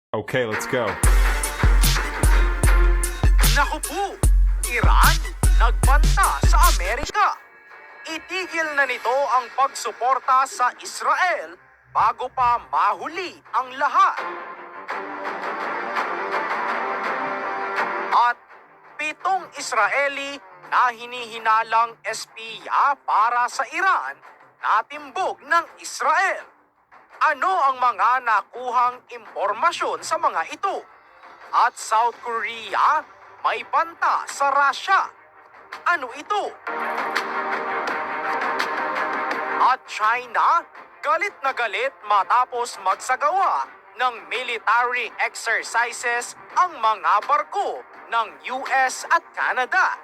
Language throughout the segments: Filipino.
Okay, let's go. Naku po, Iran nagbanta sa Amerika. Itigil na nito ang pagsuporta sa Israel bago pa mahuli ang lahat. At 7 Israeli na hinihinalang espiya para sa Iran natimbog ng Israel. Ano ang mga nakuhang impormasyon sa mga ito? At South Korea may banta sa Russia. Ano ito? At China galit na galit matapos magsagawa ng military exercises ang mga barko ng US at Canada.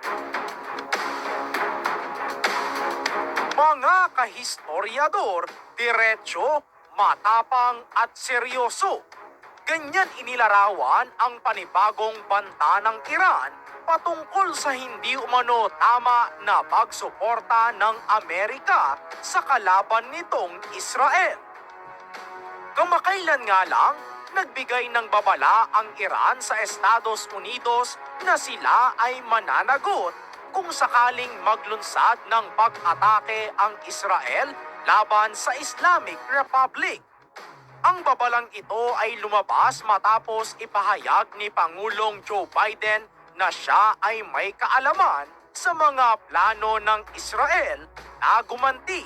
Mga kahistoryador, diretso, matapang at seryoso. Ganyan inilarawan ang panibagong banta ng Iran patungkol sa hindi umano tama na pagsuporta ng Amerika sa kalaban nitong Israel. Kamakailan nga lang, nagbigay ng babala ang Iran sa Estados Unidos na sila ay mananagot kung sakaling maglunsad ng pag-atake ang Israel laban sa Islamic Republic. Ang babalang ito ay lumabas matapos ipahayag ni Pangulong Joe Biden na siya ay may kaalaman sa mga plano ng Israel na gumanti.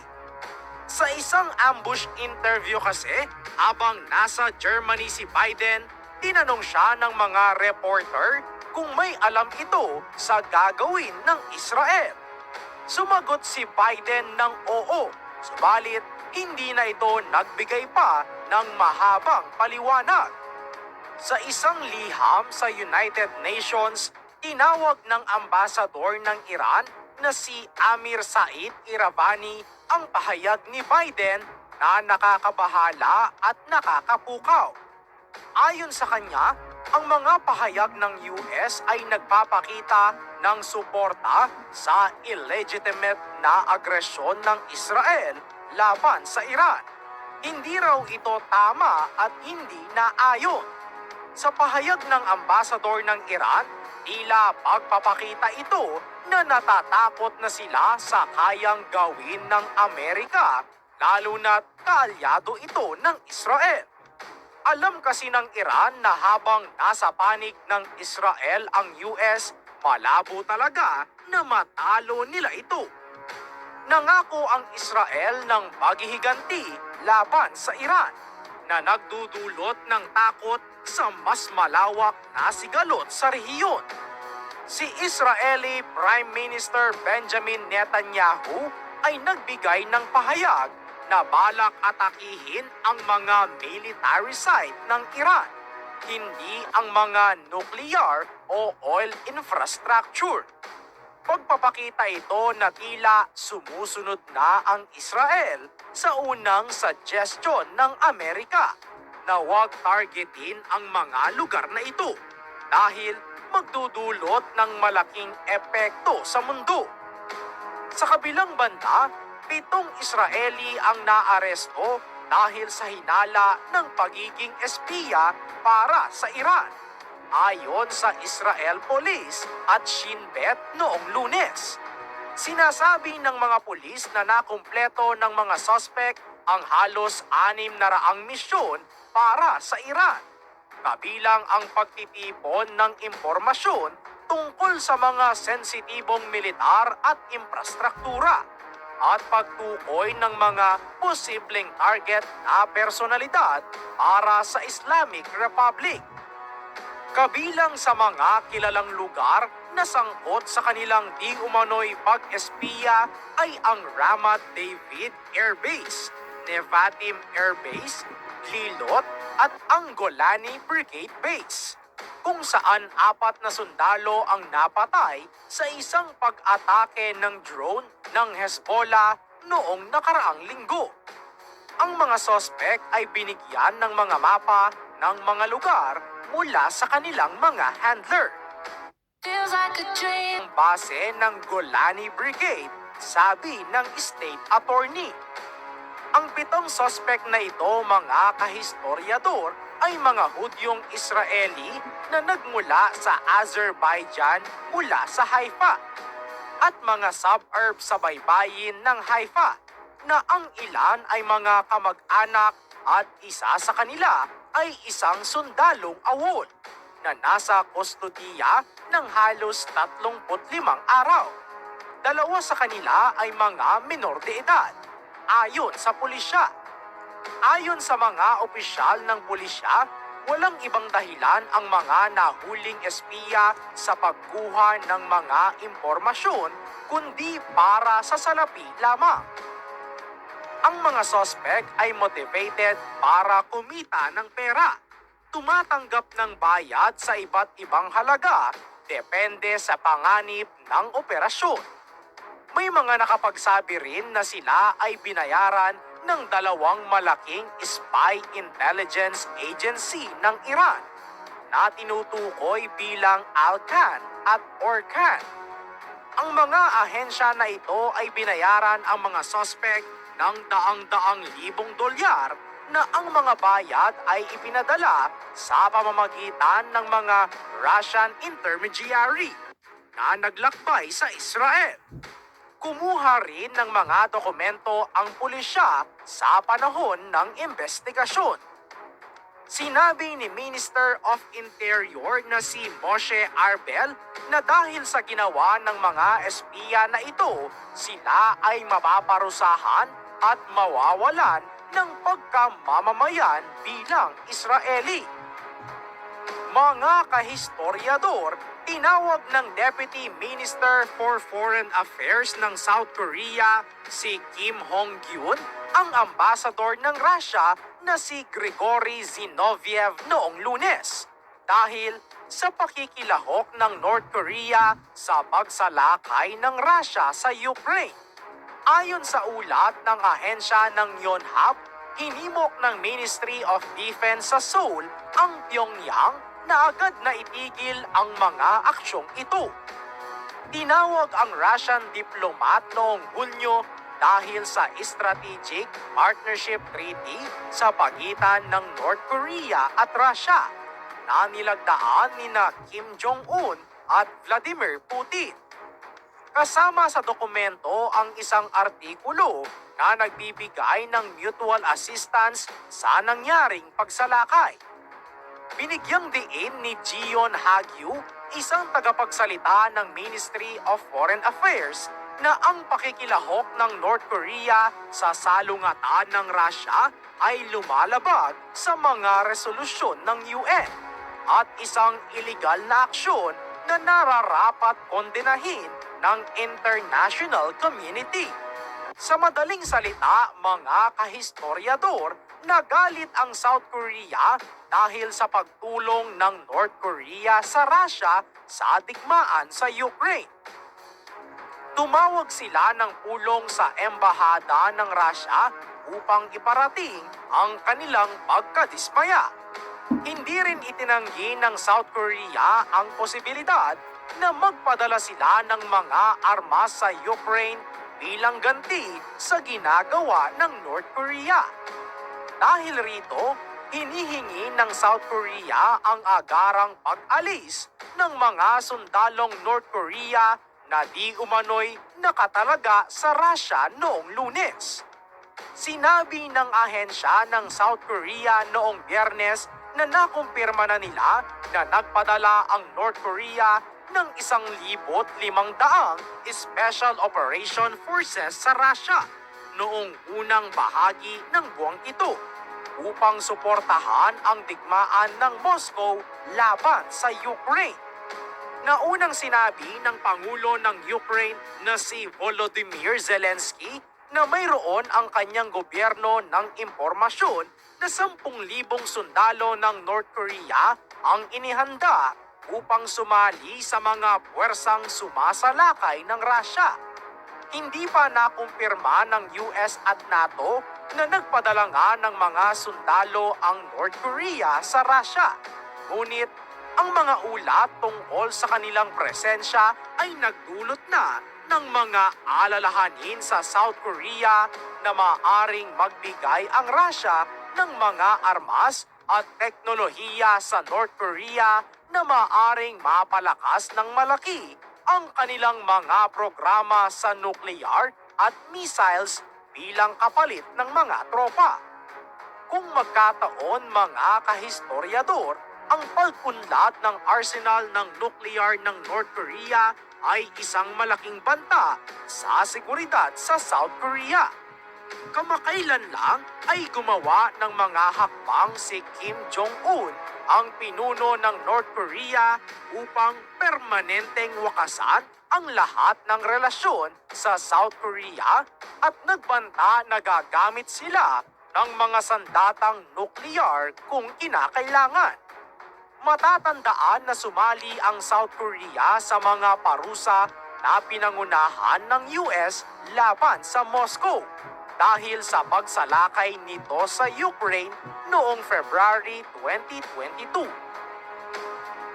Sa isang ambush interview kasi, habang nasa Germany si Biden, tinanong siya ng mga reporter kung may alam ito sa gagawin ng Israel. Sumagot si Biden ng oo. Subalit, hindi na ito nagbigay pa ng mahabang paliwanag. Sa isang liham sa United Nations, tinawag ng ambasador ng Iran na si Amir Said Iravani ang pahayag ni Biden na nakakabahala at nakakapukaw. Ayon sa kanya, ang mga pahayag ng US ay nagpapakita ng suporta sa illegitimate na agresyon ng Israel laban sa Iran. Hindi raw ito tama at hindi naayon. Sa pahayag ng ambasador ng Iran, tila pagpapakita ito na natatakot na sila sa kayang gawin ng Amerika, lalo na't kaalyado ito ng Israel. Alam kasi ng Iran na habang nasa panig ng Israel ang US, malabo talaga na matalo nila ito. Nangako ang Israel ng paghihiganti laban sa Iran na nagdudulot ng takot sa mas malawak na sigalot sa rehiyon. Si Israeli Prime Minister Benjamin Netanyahu ay nagbigay ng pahayag na balak atakihin ang mga military site ng Iran, hindi ang mga nuclear o oil infrastructure. Pagpapakita ito na tila sumusunod na ang Israel sa unang suggestion ng Amerika na huwag targetin ang mga lugar na ito dahil magdudulot ng malaking epekto sa mundo. Sa kabilang banda, 7 Israeli ang naaresto dahil sa hinala ng pagiging espiya para sa Iran, ayon sa Israel Police at Shin Bet noong Lunes. Sinasabi ng mga pulis na nakumpleto ng mga suspect ang halos 600 misyon para sa Iran, kabilang ang pagtitipon ng impormasyon tungkol sa mga sensitibong militar at infrastruktura at pagtukoy ng mga posibleng target na personalidad para sa Islamic Republic. Kabilang sa mga kilalang lugar na sangkot sa kanilang di umano'y pag-espiya ay ang Ramat David Air Base, Nevatim Air Base, Lilot at ang Golani Brigade Base, kung saan 4 na sundalo ang napatay sa isang pag-atake ng drone ng Hezbollah noong nakaraang linggo. Ang mga sospek ay binigyan ng mga mapa ng mga lugar mula sa kanilang mga handler. Feels like a dream. Ang base ng Golani Brigade, sabi ng State Attorney. Ang 7 suspect na ito, mga kahistoryador, ay mga Hudyong Israeli na nagmula sa Azerbaijan mula sa Haifa at mga suburb sa baybayin ng Haifa na ang ilan ay mga kamag-anak at isa sa kanila ay isang sundalong awol na nasa kustodiya ng halos 35 araw. 2 sa kanila ay mga menor de edad, ayon sa pulisya. Ayon sa mga opisyal ng pulisya, walang ibang dahilan ang mga nahuling espiya sa pagkuha ng mga impormasyon kundi para sa salapi lamang. Ang mga sospek ay motivated para kumita ng pera. Tumatanggap ng bayad sa iba't ibang halaga depende sa panganib ng operasyon. May mga nakapagsabi rin na sila ay binayaran ng 2 malaking spy intelligence agency ng Iran na tinutukoy bilang Al-Khan at Orkan. Ang mga ahensya na ito ay binayaran ang mga sospek ng daang-daang libong dolyar na ang mga bayad ay ipinadala sa pamamagitan ng mga Russian intermediary na naglakbay sa Israel. Kumuha rin ng mga dokumento ang pulisya sa panahon ng investigasyon. Sinabi ni Minister of Interior na si Moshe Arbel na dahil sa ginawa ng mga espiya na ito, sila ay mapaparusahan at mawawalan ng pagkamamamayan bilang Israeli. Mga kahistoryador, tinawag ng Deputy Minister for Foreign Affairs ng South Korea si Kim Hong-gyun ang ambasador ng Russia na si Grigory Zinoviev noong Lunes dahil sa pakikilahok ng North Korea sa pagsalakay ng Russia sa Ukraine. Ayon sa ulat ng ahensya ng Yonhap, hinimok ng Ministry of Defense sa Seoul ang Pyongyang na agad na itigil ang mga aksyong ito. Tinawag ang Russian diplomat noong Hunyo dahil sa Strategic Partnership Treaty sa pagitan ng North Korea at Russia na nilagdaan nina Kim Jong-un at Vladimir Putin. Kasama sa dokumento ang isang artikulo na nagbibigay ng mutual assistance sa nangyaring pagsalakay. Binigyang diin ni Jeon Hagyu, isang tagapagsalita ng Ministry of Foreign Affairs, na ang pakikilahok ng North Korea sa salungatan ng Russia ay lumalabag sa mga resolusyon ng UN at isang iligal na aksyon na nararapat kondenahin ng international community. Sa madaling salita, mga kahistoryador, nagalit ang South Korea dahil sa pagtulong ng North Korea sa Russia sa digmaan sa Ukraine. Tumawag sila ng pulong sa embahada ng Russia upang iparating ang kanilang pagkadismaya. Hindi rin itinanggi ng South Korea ang posibilidad na magpadala sila ng mga armas sa Ukraine bilang ganti sa ginagawa ng North Korea. Dahil rito, hinihingi ng South Korea ang agarang pag-alis ng mga sundalong North Korea na di umano'y nakatalaga sa Russia noong Lunes. Sinabi ng ahensya ng South Korea noong Biyernes na nakumpirma na nila na nagpadala ang North Korea ng 1,500 Special Operation Forces sa Russia noong unang bahagi ng buwang ito upang suportahan ang digmaan ng Moscow laban sa Ukraine. Naunang sinabi ng Pangulo ng Ukraine na si Volodymyr Zelensky na mayroon ang kanyang gobyerno ng impormasyon na 10,000 sundalo ng North Korea ang inihanda upang sumali sa mga puwersang sumasalakay ng Russia. Hindi pa nakumpirma ng US at NATO na nagpadala nga ng mga sundalo ang North Korea sa Russia. Ngunit Ang mga ulat tungkol sa kanilang presensya ay nagdulot na ng mga alalahanin sa South Korea na maaaring magbigay ang Russia ng mga armas at teknolohiya sa North Korea na maaaring mapalakas ng malaki ang kanilang mga programa sa nuclear at missiles bilang kapalit ng mga tropa. Kung magkataon mga kahistoryador, ang pag-unlad ng arsenal ng nuclear ng North Korea ay isang malaking banta sa seguridad sa South Korea. Kamakailan lang ay gumawa ng mga hakbang si Kim Jong-un, ang pinuno ng North Korea, upang permanenteng wakasan ang lahat ng relasyon sa South Korea at nagbanta na gagamit sila ng mga sandatang nuklear kung kinakailangan. Matatandaan na sumali ang South Korea sa mga parusa na pinangunahan ng US laban sa Moscow dahil sa pagsalakay nito sa Ukraine noong February 2022.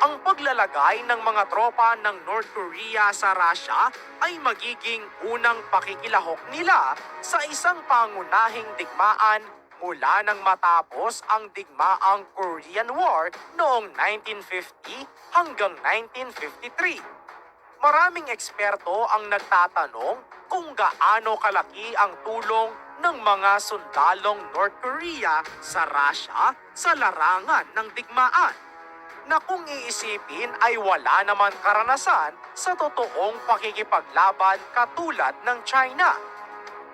Ang paglalagay ng mga tropa ng North Korea sa Russia ay magiging unang pakikilahok nila sa isang pangunahing digmaan mula nang matapos ang digmaang Korean War noong 1950 hanggang 1953. Maraming eksperto ang nagtatanong kung gaano kalaki ang tulong ng mga sundalong North Korea sa Russia sa larangan ng digmaan, na kung iisipin ay wala naman karanasan sa totoong pakikipaglaban katulad ng China.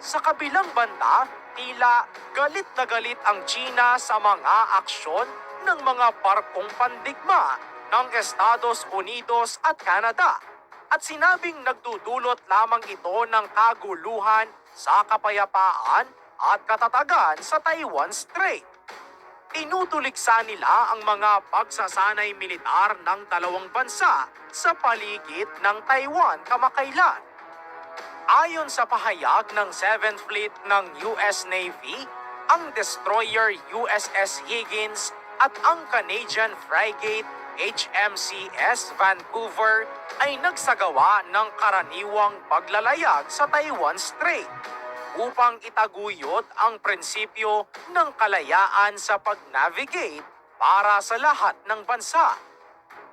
Sa kabilang banda, tila galit na galit ang China sa mga aksyon ng mga barkong pandigma ng Estados Unidos at Canada, at sinabing nagdudulot lamang ito ng kaguluhan sa kapayapaan at katatagan sa Taiwan Strait. Tinutuliksa nila ang mga pagsasanay militar ng dalawang bansa sa paligid ng Taiwan kamakailan. Ayon sa pahayag ng 7th Fleet ng US Navy, ang destroyer USS Higgins at ang Canadian frigate HMCS Vancouver ay nagsagawa ng karaniwang paglalayag sa Taiwan Strait upang itaguyod ang prinsipyo ng kalayaan sa pag-navigate para sa lahat ng bansa.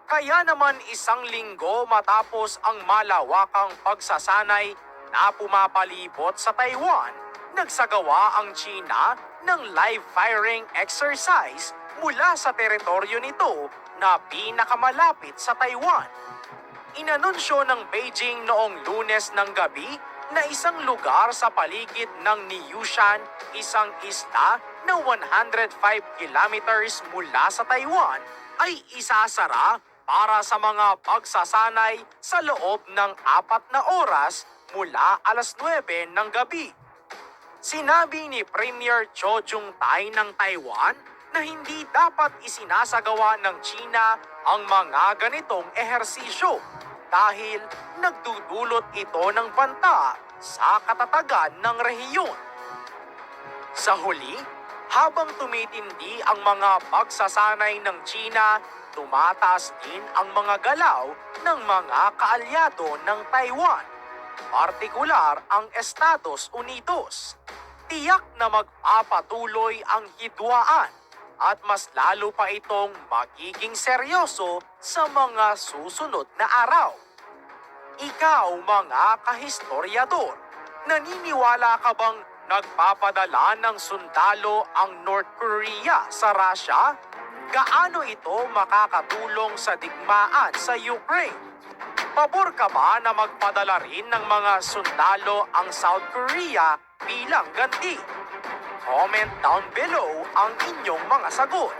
Kaya naman isang linggo matapos ang malawakang pagsasanay na pumapalibot sa Taiwan, nagsagawa ang China ng live firing exercise mula sa teritoryo nito na pinakamalapit sa Taiwan. Inanunsyo ng Beijing noong Lunes ng gabi na isang lugar sa paligid ng Niyushan, isang isla na 105 kilometers mula sa Taiwan, ay isasara para sa mga pagsasanay sa loob ng 4 na oras mula alas 9 ng gabi. Sinabi ni Premier Cho Jung-tai ng Taiwan na hindi dapat isinasagawa ng China ang mga ganitong ehersisyo dahil nagdudulot ito ng banta sa katatagan ng rehiyon. Sa huli, habang tumitindi ang mga pagsasanay ng China, tumataas din ang mga galaw ng mga kaalyado ng Taiwan, partikular ang Estados Unidos. Tiyak na magpapatuloy ang hidwaan at mas lalo pa itong magiging seryoso sa mga susunod na araw. Ikaw mga kahistoryador, naniniwala ka bang nagpapadala ng sundalo ang North Korea sa Russia? Gaano ito makakatulong sa digmaan sa Ukraine? Pabor ka ba na magpadala rin ng mga sundalo ang South Korea bilang ganti? Comment down below ang inyong mga sagot.